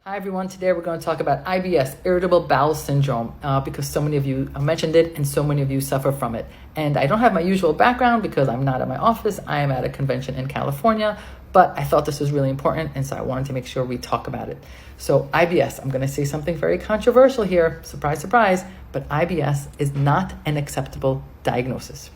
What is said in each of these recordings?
Hi everyone, today we're going to talk about IBS, irritable bowel syndrome, because so many of you mentioned it and so many of you suffer from it. And I don't have my usual background because I'm not at my office, I am at a convention in California, but I thought this was really important and so I wanted to make sure we talk about it. So IBS, I'm going to say something very controversial here, surprise, surprise, but IBS is not an acceptable diagnosis.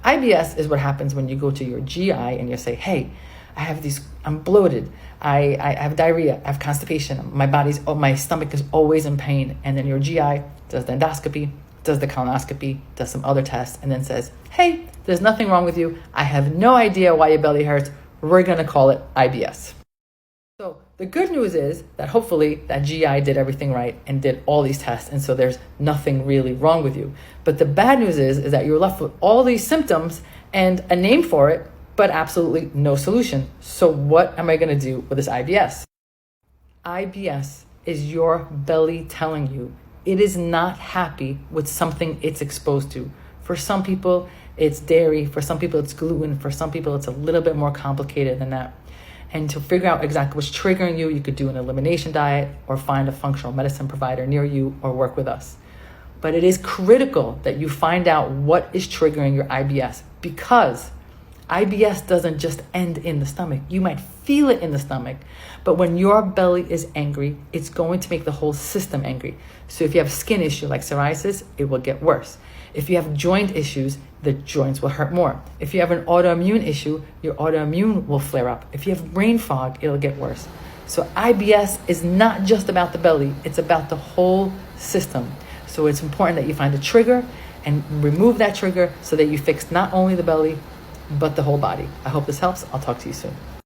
IBS is what happens when you go to your GI and you say, hey, I'm bloated, I have diarrhea, I have constipation, my stomach is always in pain. And then your GI does the endoscopy, does the colonoscopy, does some other tests, and then says, hey, there's nothing wrong with you. I have no idea why your belly hurts. We're going to call it IBS. So the good news is that hopefully that GI did everything right and did all these tests. And so there's nothing really wrong with you. But the bad news is that you're left with all these symptoms and a name for it, but absolutely no solution. So what am I going to do with this IBS? IBS is your belly telling you it is not happy with something it's exposed to. For some people, it's dairy. For some people, it's gluten. For some people, it's a little bit more complicated than that. And to figure out exactly what's triggering you, you could do an elimination diet or find a functional medicine provider near you or work with us. But it is critical that you find out what is triggering your IBS, because IBS doesn't just end in the stomach. You might feel it in the stomach, but when your belly is angry, it's going to make the whole system angry. So if you have a skin issue like psoriasis, it will get worse. If you have joint issues, the joints will hurt more. If you have an autoimmune issue, your autoimmune will flare up. If you have brain fog, it'll get worse. So IBS is not just about the belly, it's about the whole system. So it's important that you find a trigger and remove that trigger so that you fix not only the belly, but the whole body. I hope this helps. I'll talk to you soon.